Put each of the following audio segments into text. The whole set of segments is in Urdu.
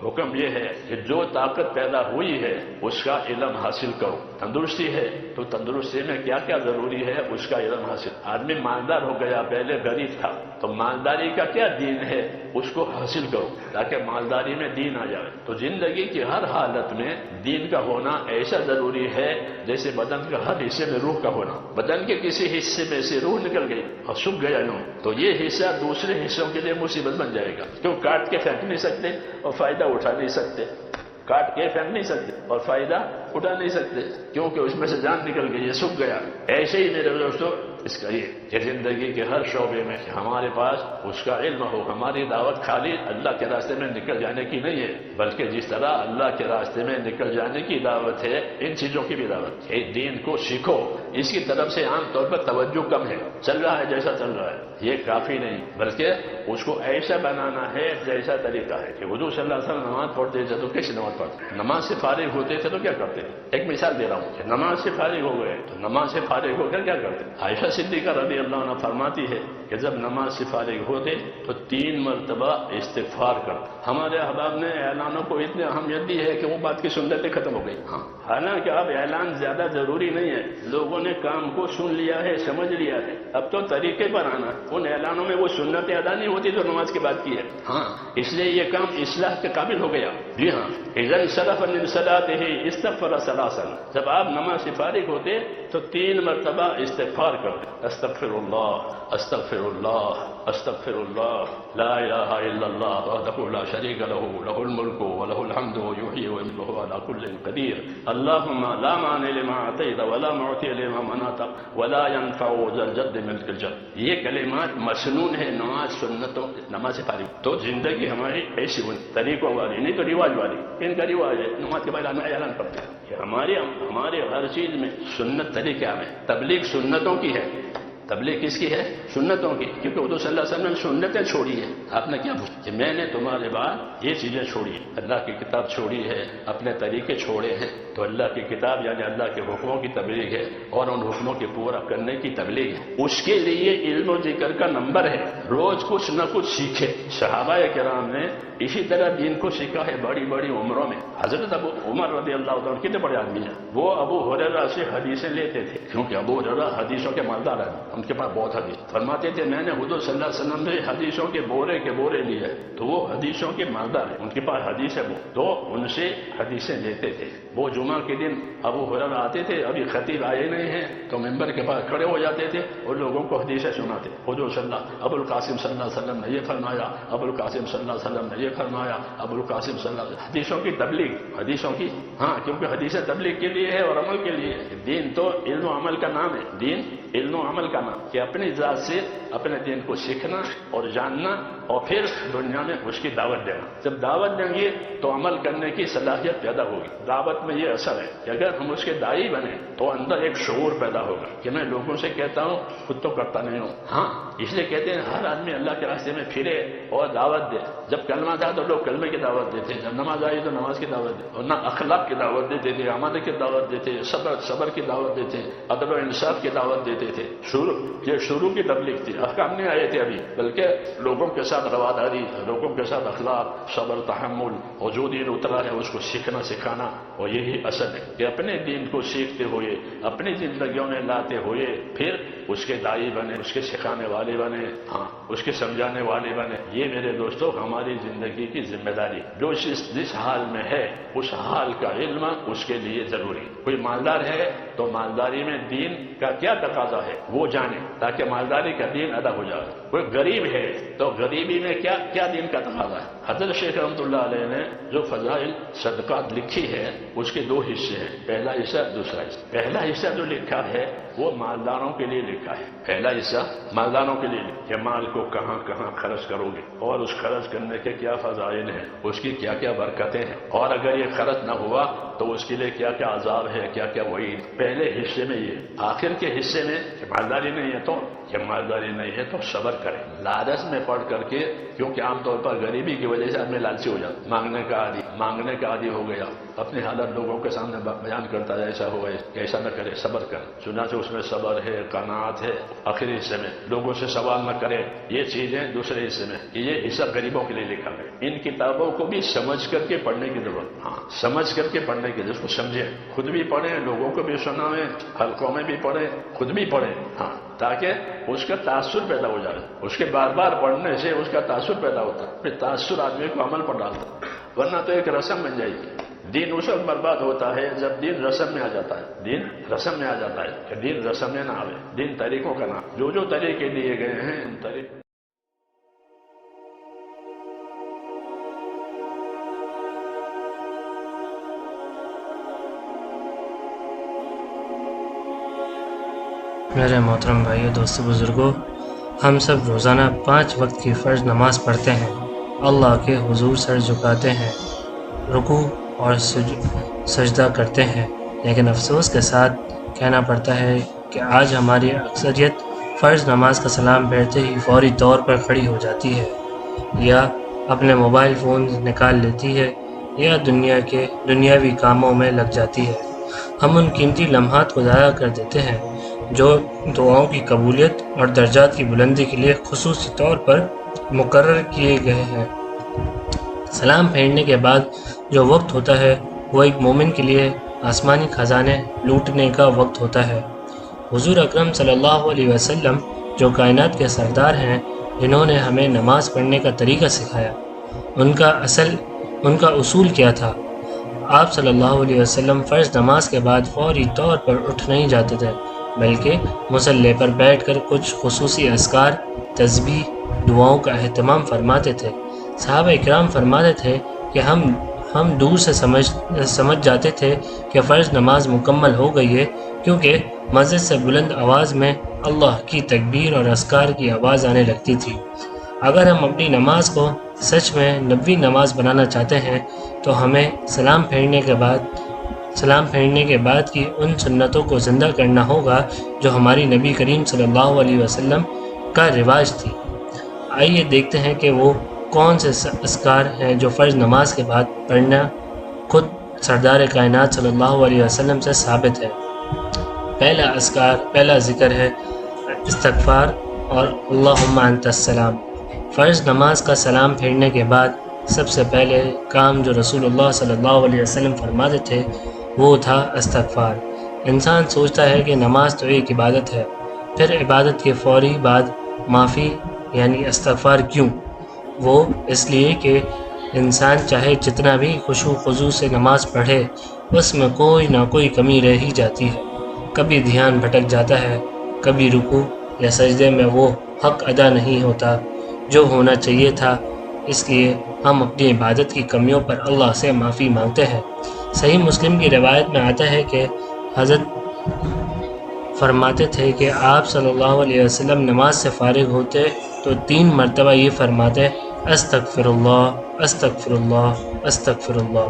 حکم یہ ہے کہ جو طاقت پیدا ہوئی ہے اس کا علم حاصل کرو. تندرستی ہے تو تندرستی میں کیا کیا ضروری ہے اس کا علم حاصل. آدمی مالدار ہو گیا، پہلے غریب تھا، تو مالداری کا کیا دین ہے اس کو حاصل کرو تاکہ مالداری میں دین آ جائے. تو زندگی کی ہر حالت میں دین کا ہونا ایسا ضروری ہے جیسے بدن کا ہر حصے میں روح کا ہونا. بدن کے کسی حصے میں سے روح نکل گئی اور سوکھ گیا نو تو یہ حصہ دوسرے حصوں کے لیے مصیبت بن جائے گا. کیوں کاٹ کے پھینک نہیں سکتے اور فائدہ اٹھا نہیں سکتے. کاٹ کے پھینک نہیں سکتے اور فائدہ اٹھا نہیں سکتے کیونکہ اس میں سے جان نکل گئی، یہ سوکھ گیا. ایسے ہی میرے دوستو اس کا یہ کہ زندگی کے ہر شعبے میں ہمارے پاس اس کا علم ہو. ہماری دعوت خالی اللہ کے راستے میں نکل جانے کی نہیں ہے، بلکہ جس طرح اللہ کے راستے میں نکل جانے کی دعوت ہے ان چیزوں کی بھی دعوت ہے. دین کو سیکھو. اس کی طرف سے عام طور پر توجہ کم ہے. چل رہا ہے جیسا چل رہا ہے یہ کافی نہیں، بلکہ اس کو ایسا بنانا ہے جیسا طریقہ ہے کہ حضور صلی اللہ علیہ وسلم نماز پڑھتے تھے تو کیسے نماز پڑھتے، نماز سے فارغ ہوتے تھے تو کیا کرتے تھے. ایک مثال دے رہا ہوں کہ نماز سے فارغ ہو گئے تو نماز سے فارغ ہو کر کیا کرتے. عائشہ صدیقہ رضی اللہ عنہ فرماتی ہے کہ جب نماز سے فارغ ہوتے تو 3 مرتبہ استغفار کرتے. ہمارے احباب نے اعلانوں کو اتنی اہمیت دی ہے کہ وہ بات کی سنتیں ختم ہو گئی. ہاں حالانکہ اب اعلان زیادہ ضروری نہیں ہے، لوگوں نے کام کو سن لیا ہے، سمجھ لیا ہے. اب تو طریقے پر آنا. ان اعلانوں میں وہ سنتیں ادا نہیں ہوتی جو نماز کی بات کی ہے. ہاں اس لیے یہ کام اصلاح کے قابل ہو گیا. جی ہاں اذا انصرف من صلاته استغفر ثلاثا. جب آپ نماز سے فارغ ہوتے تو 3 مرتبہ استغفار کرتے. استغفر اللہ استغفر اللہ استغفر اللہ لا الہ الا اللہ وحدہ لا شریک لہ لہ الملک ولہ الحمد یحیی ویمیت وہو علی کل قدیر. اللہم لا مانع لما اعطیت ولا معطی لما منعت ولا ينفع ذا الجد منک الجد. یہ کلمات مسنون ہے نماز سنتوں نماز سے فارغ. تو زندگی ہماری ایسی طریقوں والی نہیں تو رواج والی. ان کا رواج ہے نماز کے بعد اعلان کرتے ہیں کہ ہمارے ہر چیز میں سنت طریقہ میں. تبلیغ سنتوں کی ہے. تبلیغ کس کی ہے؟ سنتوں کی. کیونکہ حضور صلی اللہ علیہ وسلم نے سنتیں چھوڑی ہیں. آپ نے کیا پوچھا کہ میں نے تمہارے بعد یہ چیزیں چھوڑی ہیں. اللہ کی کتاب چھوڑی ہے، اپنے طریقے چھوڑے ہیں. تو اللہ کی کتاب یعنی اللہ کے حکموں کی تبلیغ ہے اور ان حکموں کے پورا کرنے کی تبلیغ ہے. اس کے لیے علم و ذکر کا نمبر ہے. روز کچھ نہ کچھ سیکھے. صحابہ کرام نے اسی طرح دین کو سیکھا ہے بڑی بڑی عمروں میں. حضرت ابو عمر رضی اللہ عنہ کتنے بڑے آدمی ہیں. وہ ابو ہریرہ سے حدیثیں لیتے تھے کیونکہ ابو ہریرہ حدیثوں کے مالدار ہیں. ان کے پاس بہت حدیث. فرماتے تھے میں نے حضور صلی اللہ علیہ وسلم سے حدیثوں کے بورے لیے. تو وہ حدیثوں کے مالدار ہیں، ان کے پاس حدیث ہے وہ. تو ان سے حدیثیں لیتے تھے. وہ جمعہ کے دن ابو ہریرہ آتے تھے، ابھی خطیب آئے نہیں ہیں تو ممبر کے پاس کھڑے ہو جاتے تھے اور لوگوں کو حدیثیں سناتے. حضور صلی اللہ ابو القاسم صلی اللہ علیہ وسلم نے یہ فرمایا، ابو القاسم صلی اللہ علیہ وسلم نے یہ فرمایا، ابو القاسم صلی اللہ علیہ وسلم. حدیثوں کی تبلیغ. حدیثوں کی ہاں کیونکہ حدیثیں تبلیغ کے لیے ہے اور عمل کے لیے. دین تو علم و عمل کا نام ہے. دین علم و عمل کا نام کہ اپنی ذات سے اپنے دین کو سیکھنا اور جاننا اور پھر دنیا میں اس کی دعوت دینا. جب دعوت دیں گے تو عمل کرنے کی صلاحیت پیدا ہوگی. دعوت میں یہ اثر ہے کہ اگر ہم اس کے داعی بنے تو اندر ایک شعور پیدا ہوگا کہ میں لوگوں سے کہتا ہوں، خود تو کرتا نہیں ہوں. ہاں اس لیے کہتے ہیں ہر آدمی اللہ کے راستے میں پھرے اور دعوت دے. جب کلمہ تھا تو لوگ کلمے کی دعوت دیتے، جب نماز آئی تو نماز کی دعوت دیتے، اور نہ اخلاق کی دعوت دیتے تھے، عمل کی دعوت دیتے، صبر کی دعوت دیتے، عدل و انصاف کی دعوت دیتے تھے. شروع کی تبلیغ تھی. احکام نہیں آئے تھے ابھی، بلکہ لوگوں کے ساتھ رواداری، لوگوں کے ساتھ اخلاق، صبر، تحمل اور جو دین اترا ہے اس کو سیکھنا سکھانا. اور یہی اصل ہے کہ اپنے دین کو سیکھتے ہوئے اپنی زندگیوں میں لاتے ہوئے پھر اس کے داعی بنے، اس کے سکھانے والے بنے، ہاں اس کے سمجھانے والے بنے. یہ میرے دوستوں ہماری زندگی کی ذمہ داری. جو جس حال میں ہے اس حال کا علم اس کے لیے ضروری. کوئی مالدار ہے تو مالداری میں دین کا کیا تقاضا ہے وہ جانے تاکہ مالداری کا دین ادا ہو جائے. کوئی غریب ہے تو غریبی میں کیا دین کا تقاضا ہے. حضرت شیخ رحمۃ اللہ علیہ نے جو فضائل صدقات لکھی ہے اس کے 2 حصے ہیں، پہلا حصہ دوسرا حصہ. پہلا حصہ جو لکھا ہے وہ مالداروں کے لیے لکھا ہے. پہلا حصہ مالداروں کے لیے کہ مال کو کہاں کہاں خرچ کرو گے اور اس خرچ کرنے کے کیا فضائل ہیں، اس کی کیا کیا برکتیں ہیں، اور اگر یہ خرچ نہ ہوا تو اس کے لیے کیا کیا عذاب ہے، کیا کیا وعید. پہلے حصے میں یہ. آخر کے حصے میں کہ مالداری نہیں ہے تو مالداری نہیں ہے تو صبر کریں. لالچ میں پڑ کر کے، کیونکہ عام طور پر غریبی کی وجہ سے آدمی لالچی ہو جاتا، مانگنے کا عادی. مانگنے کا عادی ہو گیا، اپنی حالت لوگوں کے سامنے بیان کرتا ہے ایسا ہوا ایسا نہ کرے، صبر کر۔ چنانچہ اس میں صبر ہے، قناعت ہے۔ آخری حصے میں لوگوں سے سوال نہ کرے، یہ چیزیں دوسرے حصے میں کہ یہ حصہ غریبوں کے لیے لکھا گیا۔ ان کتابوں کو بھی سمجھ کر کے پڑھنے کی ضرورت، ہاں سمجھ کر کے پڑھنے کی ضرورت، اس کو سمجھیں، خود بھی پڑھیں، لوگوں کو بھی سنائیں، حلقوں میں بھی پڑھیں، خود بھی پڑھیں، ہاں تاکہ اس کا تاثر پیدا ہو جائے۔ اس کے بار بار پڑھنے سے اس کا تاثر پیدا ہوتا ہے، پھر تاثر آدمی کو عمل پر ڈالتا ہے، ورنہ تو ایک رسم بن جائے گی۔ دین اس وقت برباد ہوتا ہے جب دین رسم میں آ جاتا ہے، دین رسم میں آ جاتا ہے کہ دین رسم میں نہ آئے، دین طریقوں کا نام، جو طریقے دیے گئے ہیں ان طریقوں۔ میرے محترم بھائیو، دوستو، بزرگوں، ہم سب روزانہ 5 وقت کی فرض نماز پڑھتے ہیں، اللہ کے حضور سر جھکاتے ہیں، رکوع اور سجدہ کرتے ہیں، لیکن افسوس کے ساتھ کہنا پڑتا ہے کہ آج ہماری اکثریت فرض نماز کا سلام پھیرتے ہی فوری طور پر کھڑی ہو جاتی ہے، یا اپنے موبائل فون نکال لیتی ہے، یا دنیاوی کاموں میں لگ جاتی ہے۔ ہم ان قیمتی لمحات کو ضائع کر دیتے ہیں جو دعاؤں کی قبولیت اور درجات کی بلندی کے لیے خصوصی طور پر مقرر کیے گئے ہیں۔ سلام پھیرنے کے بعد جو وقت ہوتا ہے وہ ایک مومن کے لیے آسمانی خزانے لوٹنے کا وقت ہوتا ہے۔ حضور اکرم صلی اللہ علیہ وسلم جو کائنات کے سردار ہیں، جنہوں نے ہمیں نماز پڑھنے کا طریقہ سکھایا، ان کا اصول کیا تھا؟ آپ صلی اللہ علیہ وسلم فرض نماز کے بعد فوری طور پر اٹھ نہیں جاتے تھے، بلکہ مصلی پر بیٹھ کر کچھ خصوصی اذکار، تسبیح، دعاؤں کا اہتمام فرماتے تھے۔ صحابہ اکرام فرماتے تھے کہ ہم دور سے سمجھ جاتے تھے کہ فرض نماز مکمل ہو گئی ہے، کیونکہ مسجد سے بلند آواز میں اللہ کی تکبیر اور اذکار کی آواز آنے لگتی تھی۔ اگر ہم اپنی نماز کو سچ میں نبوی نماز بنانا چاہتے ہیں تو ہمیں سلام پھیرنے کے بعد کی ان سنتوں کو زندہ کرنا ہوگا جو ہماری نبی کریم صلی اللہ علیہ وسلم کا رواج تھی۔ آئیے دیکھتے ہیں کہ وہ کون سے اذکار ہیں جو فرض نماز کے بعد پڑھنا خود سردار کائنات صلی اللہ علیہ وسلم سے ثابت ہے۔ پہلا ذکر ہے استغفار اور اللہم انت السلام۔ فرض نماز کا سلام پھیرنے کے بعد سب سے پہلے کام جو رسول اللہ صلی اللہ علیہ وسلم فرماتے تھے وہ تھا استغفار۔ انسان سوچتا ہے کہ نماز تو ایک عبادت ہے، پھر عبادت کے فوری بعد معافی یعنی استغفار کیوں؟ وہ اس لیے کہ انسان چاہے جتنا بھی خشوع خضوع سے نماز پڑھے، اس میں کوئی نہ کوئی کمی رہ ہی جاتی ہے۔ کبھی دھیان بھٹک جاتا ہے، کبھی رکوع یا سجدے میں وہ حق ادا نہیں ہوتا جو ہونا چاہیے تھا، اس لیے ہم اپنی عبادت کی کمیوں پر اللہ سے معافی مانگتے ہیں۔ صحیح مسلم کی روایت میں آتا ہے کہ حضرت فرماتے تھے کہ آپ صلی اللہ علیہ وسلم نماز سے فارغ ہوتے تو 3 مرتبہ یہ فرماتے، استغفر اللہ، استغفر اللہ، استغفر اللہ،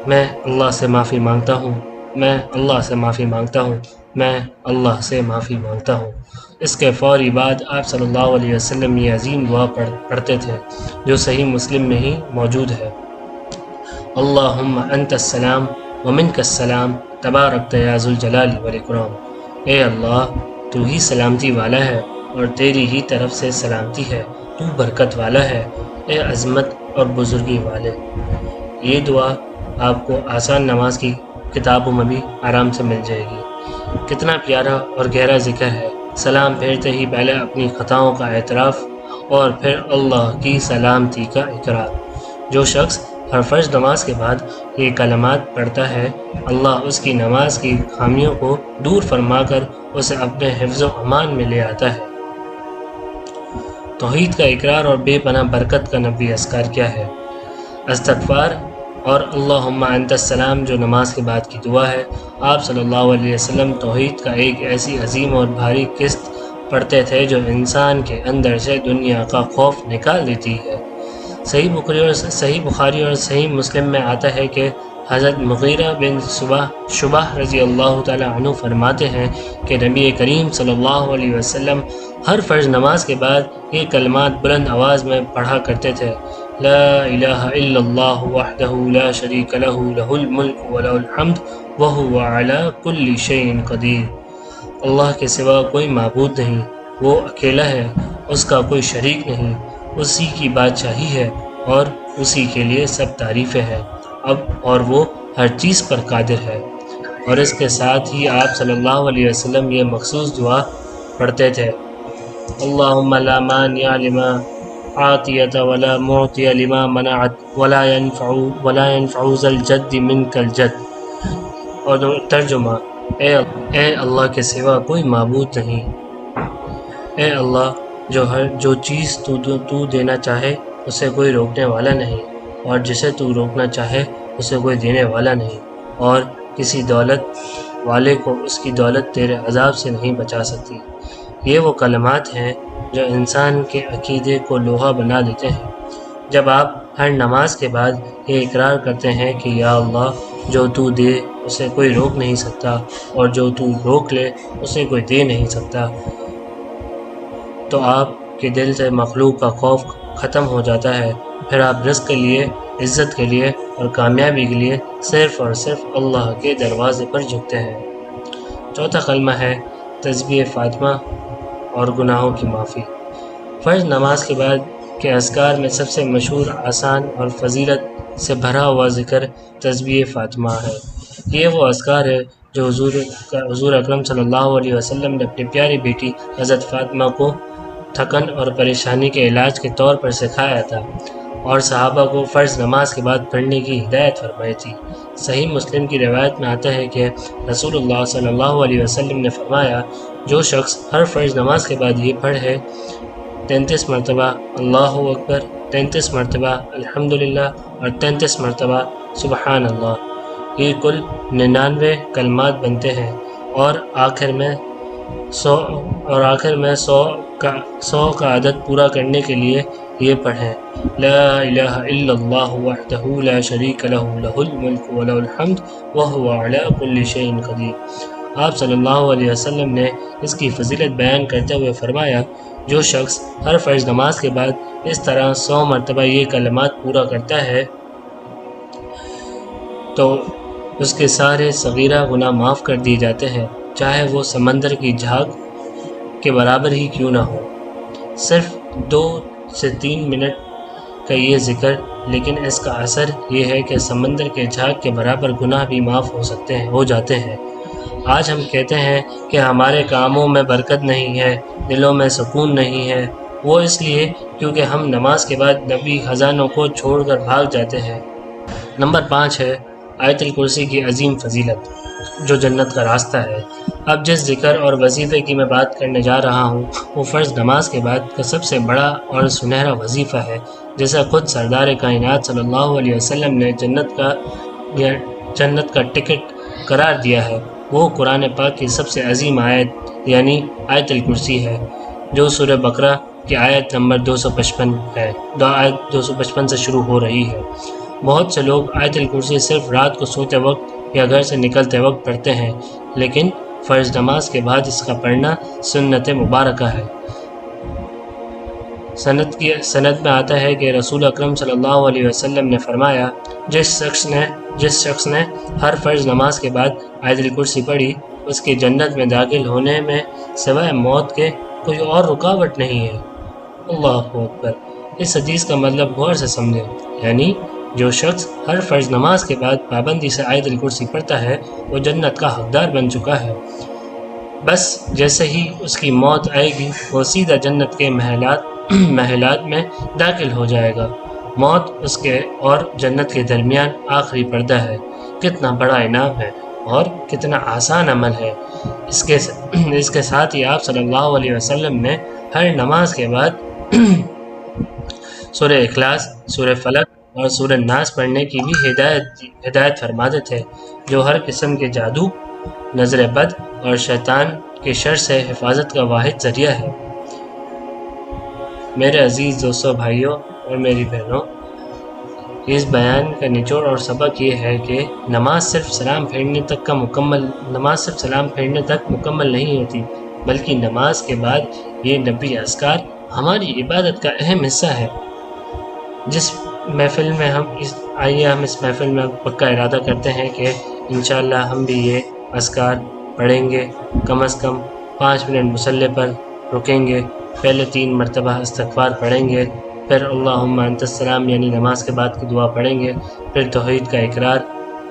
میں اللہ سے معافی مانگتا ہوں، میں اللہ سے معافی مانگتا ہوں، میں اللہ سے معافی مانگتا ہوں۔ اس کے فوری بعد آپ صلی اللہ علیہ وسلم یہ عظیم دعا پڑھتے تھے جو صحیح مسلم میں ہی موجود ہے، اللہم انت السلام ومنک السلام تبارکت یا ذوالجلال والاکرام۔ اے اللہ، تو ہی سلامتی والا ہے اور تیری ہی طرف سے سلامتی ہے، تو برکت والا ہے، اے عظمت اور بزرگی والے۔ یہ دعا آپ کو آسان نماز کی کتابوں میں بھی آرام سے مل جائے گی۔ کتنا پیارا اور گہرا ذکر ہے۔ سلام پھیرتے ہی پہلے اپنی خطاؤں کا اعتراف اور پھر اللہ کی سلامتی کا اقرار۔ جو شخص ہر فرض نماز کے بعد یہ کلمات پڑھتا ہے، اللہ اس کی نماز کی خامیوں کو دور فرما کر اسے اپنے حفظ و امان میں لے آتا ہے۔ توحید کا اقرار اور بے پناہ برکت کا نبوی اذکار کیا ہے؟ استغفار اور اللہم انت السلام جو نماز کے بعد کی دعا ہے، آپ صلی اللہ علیہ وسلم توحید کا ایک ایسی عظیم اور بھاری قسط پڑھتے تھے جو انسان کے اندر سے دنیا کا خوف نکال دیتی ہے۔ صحیح بخاری اور صحیح مسلم میں آتا ہے کہ حضرت مغیرہ بن شعبہ رضی اللہ تعالی عنہ فرماتے ہیں کہ نبی کریم صلی اللہ علیہ وسلم ہر فرض نماز کے بعد یہ کلمات بلند آواز میں پڑھا کرتے تھے، لا الہ الا اللہ وحدہ لا شریک لہ لہ الملک ولہ الحمد وہو علی کل شیء قدیر۔ اللہ کے سوا کوئی معبود نہیں، وہ اکیلا ہے، اس کا کوئی شریک نہیں، اسی کی بادشاہی ہے اور اسی کے لیے سب تعریفیں ہیں، اور وہ ہر چیز پر قادر ہے۔ اور اس کے ساتھ ہی آپ صلی اللہ علیہ وسلم یہ مخصوص دعا پڑھتے تھے، اللہم لا مانع لما عاطیت ولا معطی لما منعت ولا ينفع ذا الجد منک الجد۔ اور ترجمہ، اے اللہ کے سوا کوئی معبود نہیں، اے اللہ جو چیز تو دینا چاہے اسے کوئی روکنے والا نہیں، اور جسے تو روکنا چاہے اسے کوئی دینے والا نہیں، اور کسی دولت والے کو اس کی دولت تیرے عذاب سے نہیں بچا سکتی۔ یہ وہ کلمات ہیں جو انسان کے عقیدے کو لوہا بنا دیتے ہیں۔ جب آپ ہر نماز کے بعد یہ اقرار کرتے ہیں کہ یا اللہ، جو تو دے اسے کوئی روک نہیں سکتا، اور جو تو روک لے اسے کوئی دے نہیں سکتا، تو آپ کے دل سے مخلوق کا خوف ختم ہو جاتا ہے، پھر آپ رزق کے لیے، عزت کے لیے اور کامیابی کے لیے صرف اور صرف اللہ کے دروازے پر جھکتے ہیں۔ چوتھا کلمہ ہے تسبیح فاطمہ اور گناہوں کی معافی۔ فرض نماز کے بعد کے اذکار میں سب سے مشہور، آسان اور فضیلت سے بھرا ہوا ذکر تسبیح فاطمہ ہے۔ یہ وہ اذکار ہے جو حضور اکرم صلی اللہ علیہ وسلم نے اپنی پیاری بیٹی حضرت فاطمہ کو تھکن اور پریشانی کے علاج کے طور پر سکھایا تھا، اور صحابہ کو فرض نماز کے بعد پڑھنے کی ہدایت فرمائی تھی۔ صحیح مسلم کی روایت میں آتا ہے کہ رسول اللہ صلی اللہ علیہ وسلم نے فرمایا، جو شخص ہر فرض نماز کے بعد یہ پڑھے 33 مرتبہ اللہ اکبر، 33 مرتبہ الحمدللہ اور 33 مرتبہ سبحان اللہ، یہ کل 99 کلمات بنتے ہیں، اور آخر میں 100 کا عدد پورا کرنے کے لیے یہ پڑھیں، لا الہ الا اللہ وحدہ لا شریک لہ لہ الملک ولہ الحمد وہو علی کل شیء قدیر۔ آپ صلی اللہ علیہ وسلم نے اس کی فضیلت بیان کرتے ہوئے فرمایا، جو شخص ہر فرض نماز کے بعد اس طرح 100 مرتبہ یہ کلمات پورا کرتا ہے تو اس کے سارے صغیرہ گناہ معاف کر دیے جاتے ہیں، چاہے وہ سمندر کی جھاگ کے برابر ہی کیوں نہ ہو۔ صرف 2 سے 3 منٹ کا یہ ذکر، لیکن اس کا اثر یہ ہے کہ سمندر کے جھاگ کے برابر گناہ بھی معاف ہو جاتے ہیں۔ آج ہم کہتے ہیں کہ ہمارے کاموں میں برکت نہیں ہے، دلوں میں سکون نہیں ہے، وہ اس لیے کیونکہ ہم نماز کے بعد نبی خزانوں کو چھوڑ کر بھاگ جاتے ہیں۔ نمبر 5 ہے آیت الکرسی کی عظیم فضیلت، جو جنت کا راستہ ہے۔ اب جس ذکر اور وظیفے کی میں بات کرنے جا رہا ہوں وہ فرض نماز کے بعد کا سب سے بڑا اور سنہرا وظیفہ ہے، جیسا خود سردار کائنات صلی اللہ علیہ وسلم نے جنت کا ٹکٹ قرار دیا ہے۔ وہ قرآن پاک کی سب سے عظیم آیت یعنی آیت الکرسی ہے، جو سورہ بقرہ کی آیت نمبر 255 ہے، آیت 255 سے شروع ہو رہی ہے۔ بہت سے لوگ آیت الکرسی صرف رات کو سوتے وقت یا گھر سے نکلتے وقت پڑھتے ہیں، لیکن فرض نماز کے بعد اس کا پڑھنا سنت مبارکہ ہے۔ سند میں آتا ہے کہ رسول اکرم صلی اللہ علیہ وسلم نے فرمایا، جس شخص نے ہر فرض نماز کے بعد آیت الکرسی پڑھی، اس کے جنت میں داخل ہونے میں سوائے موت کے کوئی اور رکاوٹ نہیں ہے۔ اللہ اکبر۔ اس حدیث کا مطلب غور سے سمجھیں، یعنی جو شخص ہر فرض نماز کے بعد پابندی سے آیت الکرسی پڑھتا ہے وہ جنت کا حقدار بن چکا ہے۔ بس جیسے ہی اس کی موت آئے گی وہ سیدھا جنت کے محلات میں داخل ہو جائے گا۔ موت اس کے اور جنت کے درمیان آخری پردہ ہے۔ کتنا بڑا انعام ہے اور کتنا آسان عمل ہے۔ اس کے ساتھ ہی آپ صلی اللہ علیہ وسلم نے ہر نماز کے بعد سورہ اخلاص، سورہ فلق اور سورہ ناس پڑھنے کی بھی ہدایت فرماتے تھے، جو ہر قسم کے جادو، نظر بد اور شیطان کے شر سے حفاظت کا واحد ذریعہ ہے۔ میرے عزیز دوستوں، بھائیوں اور میری بہنوں، اس بیان کا نچوڑ اور سبق یہ ہے کہ نماز صرف سلام پھیرنے تک مکمل نہیں ہوتی، بلکہ نماز کے بعد یہ نبی اذکار ہماری عبادت کا اہم حصہ ہے۔ جس محفل میں ہم اس محفل میں پکا ارادہ کرتے ہیں کہ انشاءاللہ ہم بھی یہ اذکار پڑھیں گے، کم از کم 5 منٹ مصلی پر رکیں گے، پہلے 3 مرتبہ استغفار پڑھیں گے، پھر اللہم انت السلام یعنی نماز کے بعد کی دعا پڑھیں گے، پھر توحید کا اقرار،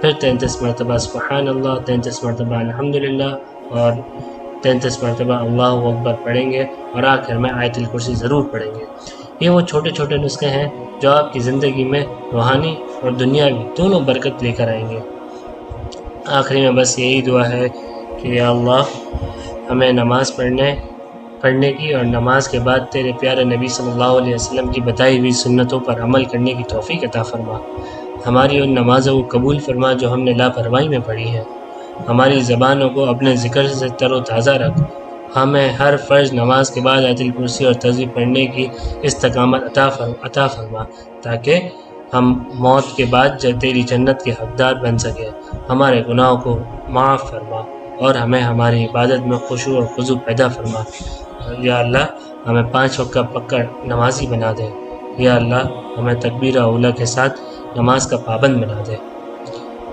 پھر 33 مرتبہ سبحان اللہ، 33 مرتبہ الحمدللہ اور 33 مرتبہ اللہ اکبر پڑھیں گے، اور آخر میں آیت الکرسی ضرور پڑھیں گے۔ یہ وہ چھوٹے چھوٹے نسخے ہیں جو آپ کی زندگی میں روحانی اور دنیاوی دونوں برکت لے کر آئیں گے۔ آخری میں بس یہی دعا ہے کہ یا اللہ ہمیں نماز پڑھنے کی اور نماز کے بعد تیرے پیارے نبی صلی اللہ علیہ وسلم کی بتائی ہوئی سنتوں پر عمل کرنے کی توفیق عطا فرما۔ ہماری ان نمازوں کو قبول فرما جو ہم نے لاپرواہی میں پڑھی ہیں۔ ہماری زبانوں کو اپنے ذکر سے تر و تازہ رکھ۔ ہمیں ہر فرض نماز کے بعد آیت الکرسی اور تسبیح پڑھنے کی استقامت عطا فرما تاکہ ہم موت کے بعد تیری جنت کے حقدار بن سکیں۔ ہمارے گناہوں کو معاف فرما اور ہمیں ہماری عبادت میں خشوع اور خضوع پیدا فرما۔ یا اللہ ہمیں 5 وقت کا پکا نمازی بنا دے۔ یا اللہ ہمیں تکبیر اولیٰ کے ساتھ نماز کا پابند بنا دے۔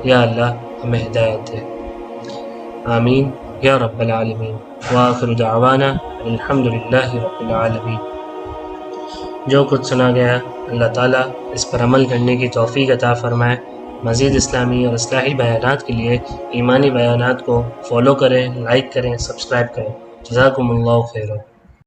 یا اللہ ہمیں ہدایت دے۔ آمین یا رب العالمین۔ وآخر دعوانا الحمدللہ رب العالمین۔ جو کچھ سنا گیا اللہ تعالیٰ اس پر عمل کرنے کی توفیق عطا فرمائے۔ مزید اسلامی اور اصلاحی بیانات کے لیے ایمانی بیانات کو فالو کریں، لائک کریں، سبسکرائب کریں۔ جزاکم اللہ خیرا۔